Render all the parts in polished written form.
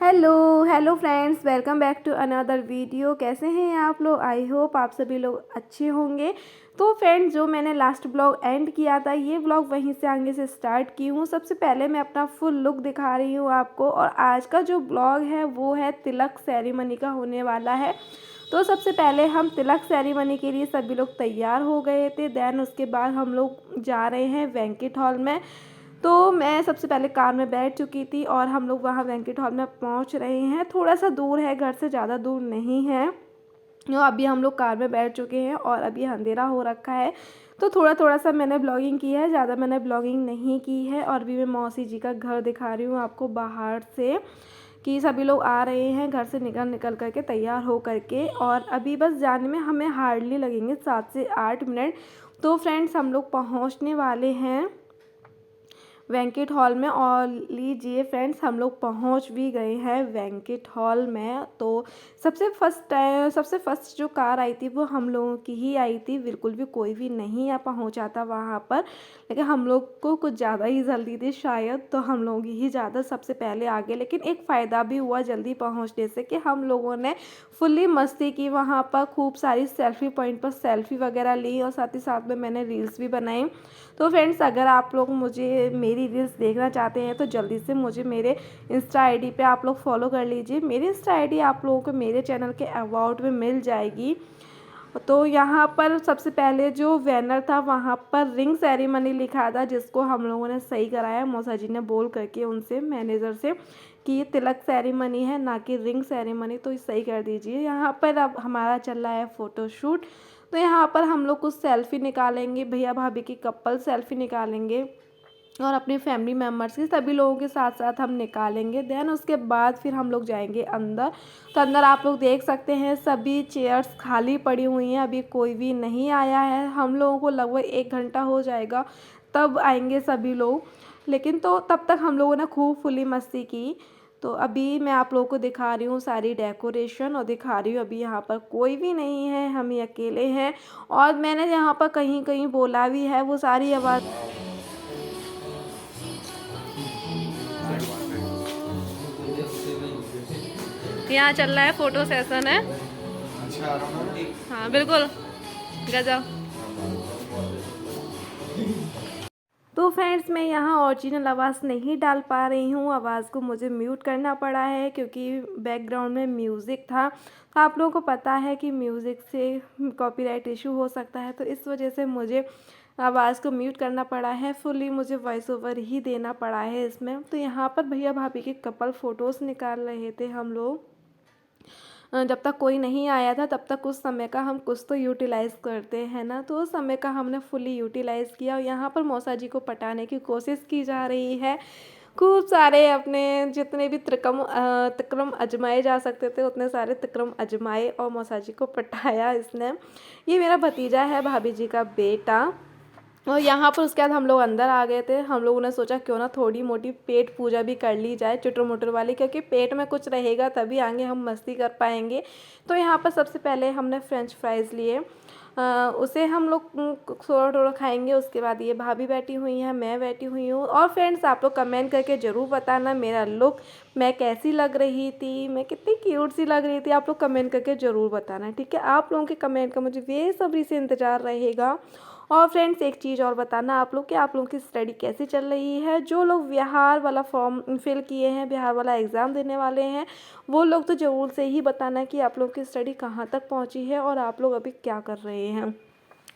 Hello friends, welcome back to another video. कैसे हैं आप लोग? आई होप आप सभी लोग अच्छे होंगे। तो फ्रेंड्स, जो मैंने लास्ट ब्लॉग एंड किया था, ये ब्लॉग वहीं से आगे से स्टार्ट की हूँ। सबसे पहले मैं अपना फुल लुक दिखा रही हूँ आपको। और आज का जो ब्लॉग है वो है तिलक सेरेमनी का होने वाला है। तो सबसे पहले हम तिलक सेरेमनी के लिए सभी लोग तैयार हो गए थे। देन उसके बाद हम लोग जा रहे हैं बैंक्वेट हॉल में। तो मैं सबसे पहले कार में बैठ चुकी थी और हम लोग वहाँ बैंक्वेट हॉल में पहुँच रहे हैं। थोड़ा सा दूर है, घर से ज़्यादा दूर नहीं है। तो अभी हम लोग कार में बैठ चुके हैं और अभी अंधेरा हो रखा है। तो थोड़ा थोड़ा सा मैंने ब्लॉगिंग की है, ज़्यादा मैंने ब्लॉगिंग नहीं की है। और अभी मैं मौसी जी का घर दिखा रही हूँ आपको बाहर से, कि सभी लोग आ रहे हैं घर से निकल निकल करके, तैयार हो करके। और अभी बस जाने में हमें हार्डली लगेंगे 7 से 8 मिनट। तो फ्रेंड्स, हम लोग पहुँचने वाले हैं बैंक्वेट हॉल में। और लीजिए फ्रेंड्स, हम लोग पहुंच भी गए हैं बैंक्वेट हॉल में। तो सबसे फर्स्ट जो कार आई थी वो हम लोगों की ही आई थी। बिल्कुल भी कोई भी नहीं आ पहुंचा था वहां पर, लेकिन हम लोग को कुछ ज़्यादा ही जल्दी थी शायद, तो हम लोग ही ज़्यादा सबसे पहले आ गए। लेकिन एक फ़ायदा भी हुआ जल्दी पहुँचने से, कि हम लोगों ने फुल्ली मस्ती की वहाँ पर। खूब सारी सेल्फ़ी पॉइंट पर सेल्फ़ी वगैरह ली और साथ ही साथ में मैंने रील्स भी बनाई। तो फ्रेंड्स, अगर आप लोग मुझे मेरी रील्स देखना चाहते हैं तो जल्दी से मुझे मेरे इंस्टा आईडी पे आप लोग फॉलो कर लीजिए। मेरी इंस्टा आईडी आप लोगों को मेरे चैनल के अबाउट में मिल जाएगी। तो यहाँ पर सबसे पहले जो बैनर था वहाँ पर रिंग सेरेमनी लिखा था, जिसको हम लोगों ने सही कराया। मौसा जी ने बोल करके उनसे, मैनेजर से, कि ये तिलक सेरेमनी है ना कि रिंग सेरेमनी, तो ये सही कर दीजिए। यहाँ पर अब हमारा चल रहा है फ़ोटोशूट। तो यहाँ पर हम लोग कुछ सेल्फ़ी निकालेंगे, भैया भाभी की कपल सेल्फ़ी निकालेंगे और अपनी फैमिली मेम्बर्स की सभी लोगों के साथ साथ हम निकालेंगे। देन उसके बाद फिर हम लोग जाएंगे अंदर। तो अंदर आप लोग देख सकते हैं सभी चेयर्स खाली पड़ी हुई हैं, अभी कोई भी नहीं आया है। हम लोगों को लगभग 1 घंटा हो जाएगा तब आएंगे सभी लोग। लेकिन तो तब तक हम लोगों ने खूब फुली मस्ती की। तो अभी मैं आप लोगों को दिखा रही हूँ सारी डेकोरेशन, और दिखा रही हूँ अभी यहाँ पर कोई भी नहीं है, हम ही अकेले हैं। और मैंने यहाँ पर कहीं कहीं बोला भी है, वो सारी आवाज़ यहाँ चल रहा है, फोटो सेशन है। हाँ बिल्कुल, गजब। तो फ्रेंड्स, मैं यहाँ ओरिजिनल आवाज़ नहीं डाल पा रही हूँ, आवाज़ को मुझे म्यूट करना पड़ा है क्योंकि बैकग्राउंड में म्यूज़िक था। तो आप लोगों को पता है कि म्यूज़िक से कॉपीराइट इशू हो सकता है, तो इस वजह से मुझे आवाज़ को म्यूट करना पड़ा है। फुली मुझे वॉइस ओवर ही देना पड़ा है इसमें। तो यहाँ पर भैया भाभी के कपल फ़ोटोज़ निकाल रहे थे हम लोग। जब तक कोई नहीं आया था तब तक उस समय का हम कुछ तो यूटिलाइज़ करते हैं ना, तो उस समय का हमने फुली यूटिलाइज़ किया। और यहाँ पर मौसा जी को पटाने की कोशिश की जा रही है। खूब सारे अपने जितने भी तक्रम आजमाए जा सकते थे उतने सारे तक्रम आजमाए और मौसा जी को पटाया इसने। ये मेरा भतीजा है, भाभी जी का बेटा। और यहाँ पर उसके बाद हम लोग अंदर आ गए थे। हम लोगों ने सोचा क्यों ना थोड़ी मोटी पेट पूजा भी कर ली जाए, चुटर मुटर वाली, क्योंकि पेट में कुछ रहेगा तभी आगे हम मस्ती कर पाएंगे। तो यहाँ पर सबसे पहले हमने फ्रेंच फ्राइज़ लिए, उसे हम लोग थोड़ा थोड़ा खाएंगे। उसके बाद ये भाभी बैठी हुई हैं, मैं बैठी हुई हूँ। और फ्रेंड्स, आप लोग कमेंट करके ज़रूर बताना मेरा लुक, मैं कैसी लग रही थी, मैं कितनी क्यूट सी लग रही थी। आप लोग कमेंट करके ज़रूर बताना, ठीक है? आप लोगों के कमेंट का मुझे बेसब्री से इंतज़ार रहेगा। और फ्रेंड्स, एक चीज़ और बताना आप लोग कि आप लोगों की स्टडी कैसी चल रही है। जो लोग बिहार वाला फॉर्म फिल किए हैं, बिहार वाला एग्ज़ाम देने वाले हैं, वो लोग तो ज़रूर से ही बताना कि आप लोग की स्टडी कहाँ तक पहुँची है और आप लोग अभी क्या कर रहे हैं।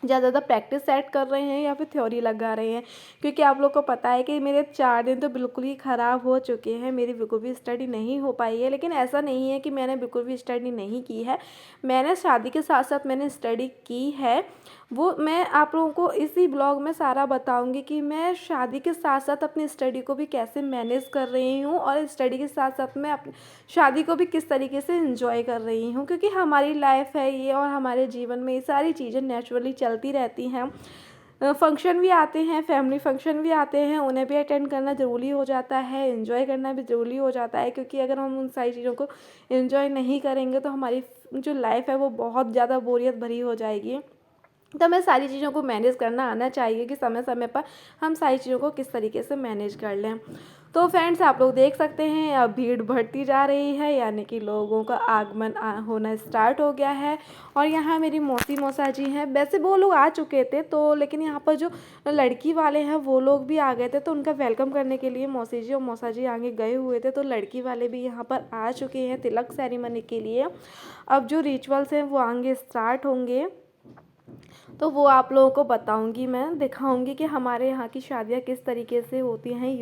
ज़्यादा प्रैक्टिस सेट कर रहे हैं या फिर थ्योरी लगा रहे हैं, क्योंकि आप लोग को पता है कि मेरे 4 दिन तो बिल्कुल ही ख़राब हो चुके हैं, मेरी बिल्कुल भी स्टडी नहीं हो पाई है। लेकिन ऐसा नहीं है कि मैंने बिल्कुल भी स्टडी नहीं की है, मैंने शादी के साथ साथ मैंने स्टडी की है। वो मैं आप लोगों को इसी ब्लॉग में सारा बताऊंगी कि मैं शादी के साथ साथ अपनी स्टडी को भी कैसे मैनेज कर रही हूँ और स्टडी के साथ साथ मैं अपनी शादी को भी किस तरीके से एंजॉय कर रही हूँ, क्योंकि हमारी लाइफ है ये और हमारे जीवन में ये सारी चीज़ें नेचुरली चलती रहती हैं। फंक्शन भी आते हैं, फैमिली फंक्शन भी आते हैं, उन्हें भी अटेंड करना ज़रूरी हो जाता है, एंजॉय करना भी ज़रूरी हो जाता है। क्योंकि अगर हम उन सारी चीज़ों को एंजॉय नहीं करेंगे तो हमारी जो लाइफ है वो बहुत ज़्यादा बोरियत भरी हो जाएगी। तो हमें सारी चीज़ों को मैनेज करना आना चाहिए कि समय समय पर हम सारी चीज़ों को किस तरीके से मैनेज कर लें। तो फ्रेंड्स आप लोग देख सकते हैं अब भीड़ बढ़ती जा रही है, यानी कि लोगों का आगमन होना स्टार्ट हो गया है। और यहाँ मेरी मौसी मौसा जी हैं, वैसे वो लोग आ चुके थे तो, लेकिन यहाँ पर जो लड़की वाले हैं वो लोग भी आ गए थे, तो उनका वेलकम करने के लिए मौसी जी और मौसा जी आगे गए हुए थे। तो लड़की वाले भी यहाँ पर आ चुके हैं तिलक सेरेमनी के लिए। अब जो रिचुअल्स हैं वो आगे स्टार्ट होंगे, तो वो आप लोगों को बताऊंगी, मैं दिखाऊंगी कि हमारे यहाँ की शादियाँ किस तरीके से होती हैं।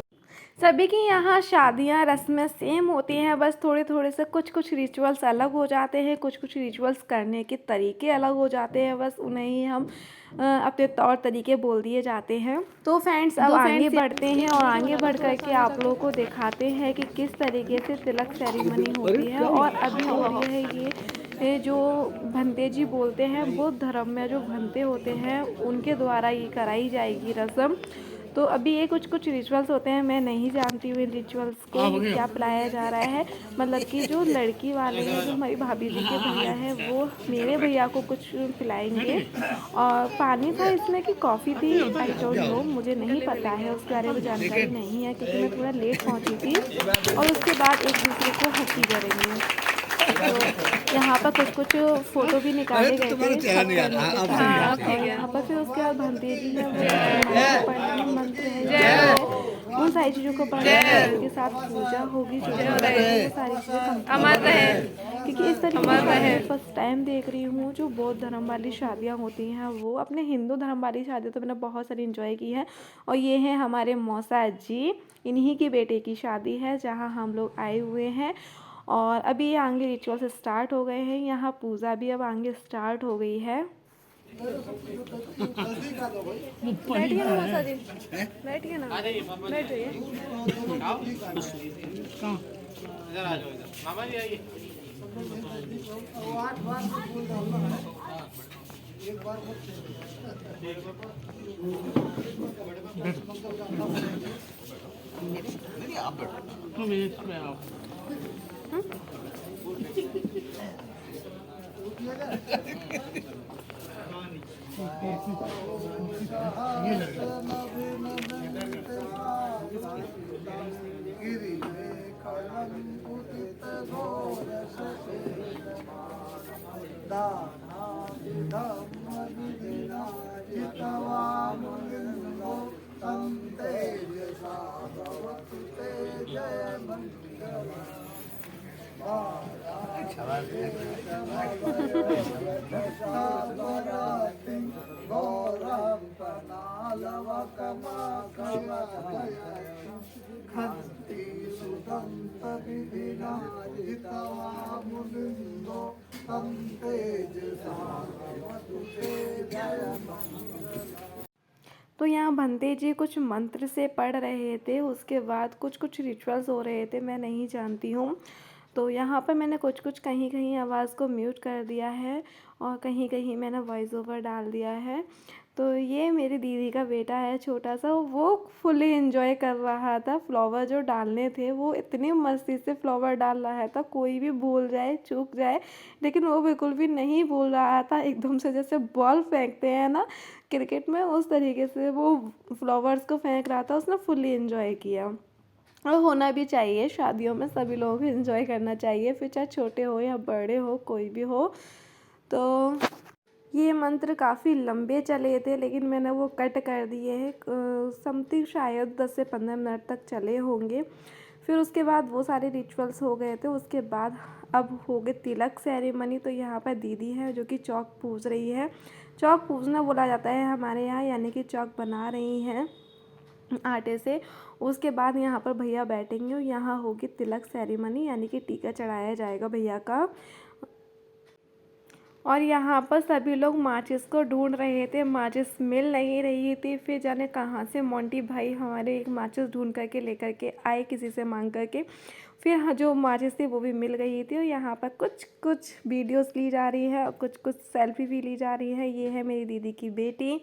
सभी की यहाँ शादियाँ रस्में सेम होती हैं, बस थोड़े थोड़े से कुछ कुछ रिचुअल्स अलग हो जाते हैं, कुछ कुछ रिचुअल्स करने के तरीके अलग हो जाते हैं, बस उन्हें ही हम अपने तौर तरीके बोल दिए जाते हैं। तो फ्रेंड्स अब आगे बढ़ते हैं और आगे बढ़ कर के आप लोगों को दिखाते हैं कि किस तरीके से तिलक सेरेमनी होती है। और अभी हो रही है ये जो भंते जी बोलते हैं, बौद्ध धर्म में जो भंते होते हैं उनके द्वारा ये कराई जाएगी रस्म। तो अभी ये कुछ कुछ रिचुअल्स होते हैं, मैं नहीं जानती हूँ इन रिचुअल्स को क्या पिलाया जा रहा है। मतलब कि जो लड़की वाले हैं, जो हमारी भाभी जी के भैया हैं, वो मेरे भैया को कुछ पिलाएंगे। और पानी था इसमें कि कॉफ़ी थी, आई डोंट नो, मुझे नहीं पता है, उसके बारे में जानकारी नहीं है क्योंकि मैं थोड़ा लेट पहुँची थी। और उसके बाद एक दूसरे को हंसी करेंगे। तो यहाँ पर कुछ कुछ फ़ोटो भी निकाले गए थे। हाँ, यहाँ पर फिर उसके बाद भंते जी हैं, वो पढ़ने मंत्र है, उन सारी चीज़ों को पढ़ना, उसके साथ पूजा होगी, जो सारी चीज़ें अमर रहे। क्योंकि इस तरीके से फर्स्ट टाइम देख रही हूँ जो बौद्ध धर्म वाली शादियाँ होती हैं वो। अपने हिंदू धर्म वाली शादियाँ तो मैंने बहुत सारी इंजॉय की है। और ये हैं हमारे मौसा जी, इन्हीं के बेटे की शादी है जहाँ हम लोग आए हुए हैं। और अभी आगे रिचुअल्स स्टार्ट हो गए हैं, यहाँ पूजा भी अब आगे स्टार्ट हो गई है। बैठिए ना मौसा जी, बैठिए ना, बैठ जाइए। इधर आ जाओ, इधर मामा जी आइए। नहीं आप बैठो। तो यहाँ भंते जी कुछ मंत्र से पढ़ रहे थे, उसके बाद कुछ कुछ रिचुअल्स हो रहे थे, मैं नहीं जानती हूँ। तो यहाँ पर मैंने कुछ कुछ कहीं कहीं आवाज़ को म्यूट कर दिया है और कहीं कहीं मैंने वॉइस ओवर डाल दिया है। तो ये मेरी दीदी का बेटा है छोटा सा, वो फुली एंजॉय कर रहा था। फ्लावर जो डालने थे वो इतनी मस्ती से फ्लावर डाल रहा था, कोई भी भूल जाए चूक जाए, लेकिन वो बिल्कुल भी नहीं भूल रहा था। एकदम से जैसे बॉल फेंकते हैं ना क्रिकेट में, उस तरीके से वो फ्लावर्स को फेंक रहा था, उसने फुली एंजॉय किया। और होना भी चाहिए, शादियों में सभी लोगों को एंजॉय करना चाहिए, फिर चाहे छोटे हो या बड़े हो, कोई भी हो। तो ये मंत्र काफ़ी लंबे चले थे, लेकिन मैंने वो कट कर दिए हैं, समथिंग शायद 10 से 15 मिनट तक चले होंगे। फिर उसके बाद वो सारे रिचुअल्स हो गए थे। उसके बाद अब हो गए तिलक सेरेमनी। तो यहाँ पर दीदी है जो कि चौक पूज रही है। चौक पूजना बोला जाता है हमारे यहाँ, यानी कि चौक बना रही हैं आटे से। उसके बाद यहाँ पर भैया बैठेंगे और यहाँ होगी तिलक सेरेमनी, यानी कि टीका चढ़ाया जाएगा भैया का। और यहाँ पर सभी लोग माचिस को ढूंढ रहे थे, माचिस मिल नहीं रही थी। फिर जाने कहाँ से मोंटी भाई हमारे एक माचिस ढूंढ करके लेकर के आए, किसी से मांग करके। फिर जो माचिस थी वो भी मिल गई थी। और यहाँ पर कुछ कुछ वीडियोस ली जा रही है और कुछ कुछ सेल्फी भी ली जा रही है। ये है मेरी दीदी की बेटी।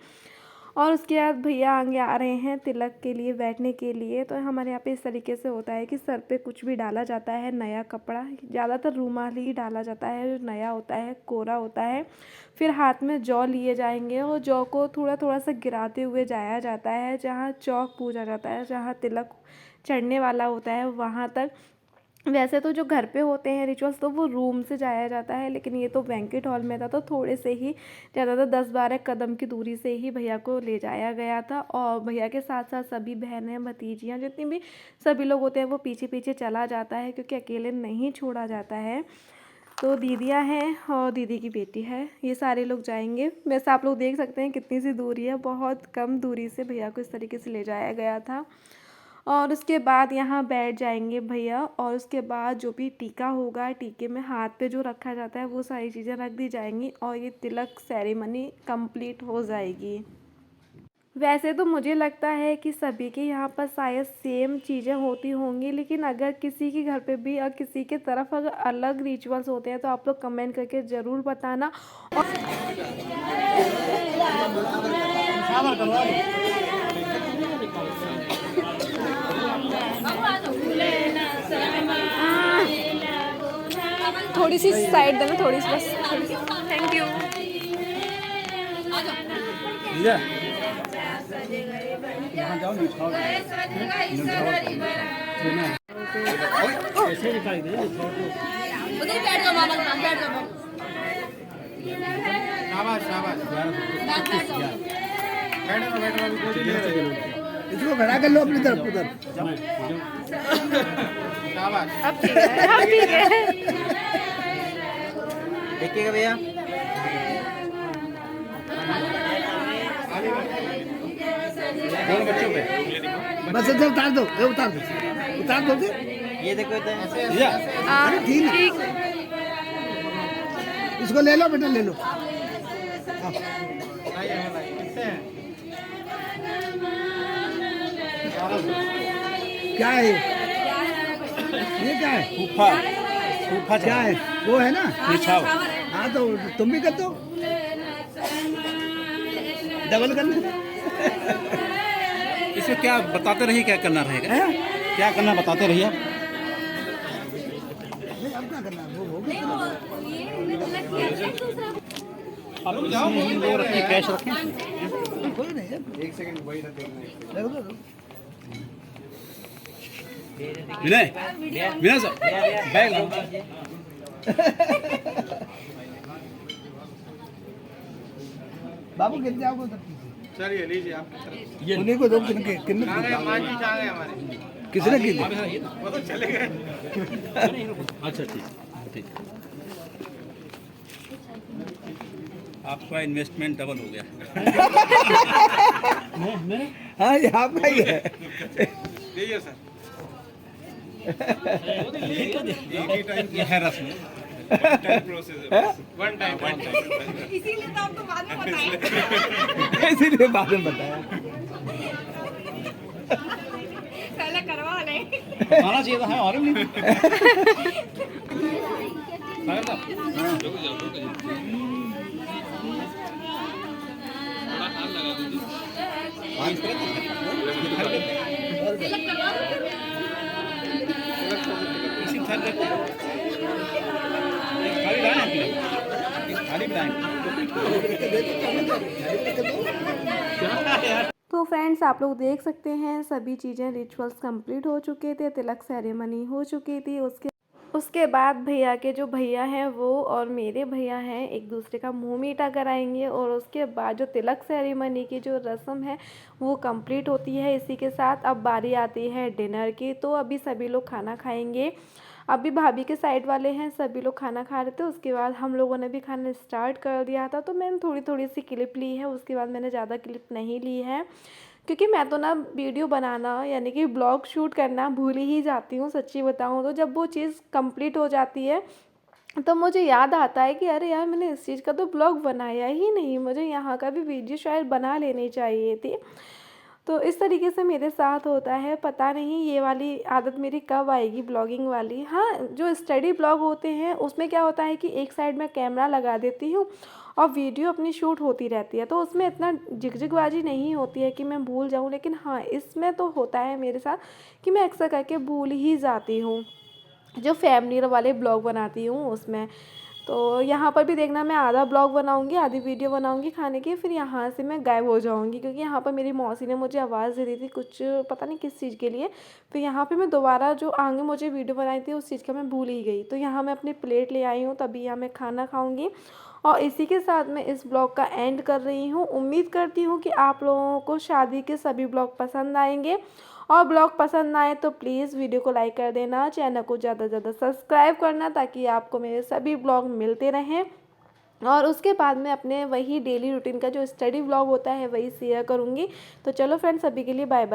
और उसके बाद भैया आगे आ रहे हैं तिलक के लिए बैठने के लिए। तो हमारे यहाँ पे इस तरीके से होता है कि सर पे कुछ भी डाला जाता है, नया कपड़ा, ज़्यादातर रूमाल ही डाला जाता है जो नया होता है, कोरा होता है। फिर हाथ में जौ लिए जाएंगे और जौ को थोड़ा थोड़ा सा गिराते हुए जाया जाता है जहाँ चौक पूजा जाता है, जहाँ तिलक चढ़ने वाला होता है वहाँ तक। वैसे तो जो घर पे होते हैं रिचुअल्स तो वो रूम से जाया जाता है, लेकिन ये तो बैंक्वेट हॉल में था तो थोड़े से ही ज़्यादा तो 10-12 कदम की दूरी से ही भैया को ले जाया गया था। और भैया के साथ साथ सभी बहनें भतीजियाँ जितनी भी सभी लोग होते हैं वो पीछे पीछे चला जाता है, क्योंकि अकेले नहीं छोड़ा जाता है। तो दीदियाँ हैं और दीदी की बेटी है, ये सारे लोग जाएंगे। वैसे आप लोग देख सकते हैं कितनी सी दूरी है, बहुत कम दूरी से भैया को इस तरीके से ले जाया गया था। और उसके बाद यहाँ बैठ जाएंगे भैया, और उसके बाद जो भी टीका होगा, टीके में हाथ पे जो रखा जाता है वो सारी चीज़ें रख दी जाएंगी और ये तिलक सेरेमनी कंप्लीट हो जाएगी। वैसे तो मुझे लगता है कि सभी के यहाँ पर शायद सेम चीज़ें होती होंगी, लेकिन अगर किसी के घर पे भी और किसी के तरफ अगर अलग रिचुअल्स होते हैं तो आप लोग कमेंट करके ज़रूर बताना। और थोड़ी सी साइड देना, थोड़ी सी बस, थोड़ी सी। Thank you. इसको खड़ा कर लो अपनी तरफ उधर। अब ठीक है, अब ठीक है। देखिएगा भैया, दोनों बच्चों पे बस इधर उतार दो, ये उतार दो, उतार दो। ये देखो इधर। अरे ठीक, इसको ले लो बेटा, ले लो। क्या है ये क्या है? फूफा, फूफा क्या है वो है ना? निछाव। हाँ तो तुम भी कर दो, डबल कर लो। इसमें क्या बताते रहिए, क्या करना रहेगा, हैं? क्या करना बताते रहिए। अब क्या करना है? वो हो गया। आप वो रखिए, कैश रखें। कोई नहीं है। एक सेकंड वही रख दो। विनय, विनय सर, बैग लो। बाबू गिर जाओगे उधर। सर ये लीजिए आप। ये उन्हीं को दो, किसने मांझी चाह गए हमारे। किसने की दी? वो तो चले गए। अच्छा ठीक ठीक, आपका इन्वेस्टमेंट डबल हो गया। हाँ ये आपका ही है। लीजिए सर। ये है रस्म। वन टाइम इसीलिए तो आपको बाद में बताया। इसीलिए बाद में बताया। पहले करवा ले। आना चाहिए था, और नहीं। तो फ्रेंड्स आप लोग देख सकते हैं सभी चीज़ें रिचुअल्स कंप्लीट हो चुके थे, तिलक सेरेमनी हो चुकी थी। उसके बाद भैया के जो भैया हैं वो और मेरे भैया हैं एक दूसरे का मुंह मीठा कराएंगे, और उसके बाद जो तिलक सेरेमनी की जो रस्म है वो कंप्लीट होती है। इसी के साथ अब बारी आती है डिनर की। तो अभी सभी लोग खाना खाएंगे। अभी भाभी के साइड वाले हैं, सभी लोग खाना खा रहे थे। उसके बाद हम लोगों ने भी खाना स्टार्ट कर दिया था। तो मैंने थोड़ी थोड़ी सी क्लिप ली है, उसके बाद मैंने ज़्यादा क्लिप नहीं ली है, क्योंकि मैं तो ना वीडियो बनाना यानी कि ब्लॉग शूट करना भूल ही जाती हूँ सच्ची बताऊँ तो। जब वो चीज़ कंप्लीट हो जाती है तो मुझे याद आता है कि अरे यार मैंने इस चीज़ का तो ब्लॉग बनाया ही नहीं, मुझे यहाँ का भी वीडियो शायद बना लेनी चाहिए थी। तो इस तरीके से मेरे साथ होता है, पता नहीं ये वाली आदत मेरी कब आएगी ब्लॉगिंग वाली। हाँ, जो स्टडी ब्लॉग होते हैं उसमें क्या होता है कि एक साइड में कैमरा लगा देती हूँ और वीडियो अपनी शूट होती रहती है, तो उसमें इतना झिकझिकबाजी नहीं होती है कि मैं भूल जाऊँ। लेकिन हाँ, इसमें तो होता है मेरे साथ कि मैं अक्सर करके भूल ही जाती हूँ, जो फैमिली वाले ब्लॉग बनाती हूँ उसमें। तो यहाँ पर भी देखना मैं आधा ब्लॉग बनाऊंगी, आधी वीडियो बनाऊंगी खाने की, फिर यहाँ से मैं गायब हो जाऊंगी क्योंकि यहाँ पर मेरी मौसी ने मुझे आवाज़ दे दी थी कुछ पता नहीं किस चीज़ के लिए। फिर यहाँ पे मैं दोबारा जो आगे मुझे वीडियो बनाई थी उस चीज़ का मैं भूल ही गई। तो यहाँ मैं अपनी प्लेट ले आई हूँ, तभी यहाँ मैं खाना खाऊँगी और इसी के साथ मैं इस ब्लॉग का एंड कर रही हूँ। उम्मीद करती हूँ कि आप लोगों को शादी के सभी ब्लॉग पसंद आएंगे और ब्लॉग पसंद आए तो प्लीज़ वीडियो को लाइक कर देना, चैनल को ज़्यादा से ज़्यादा सब्सक्राइब करना ताकि आपको मेरे सभी ब्लॉग मिलते रहें। और उसके बाद मैं अपने वही डेली रूटीन का जो स्टडी ब्लॉग होता है वही शेयर करूँगी। तो चलो फ्रेंड्स, सभी के लिए बाय बाय।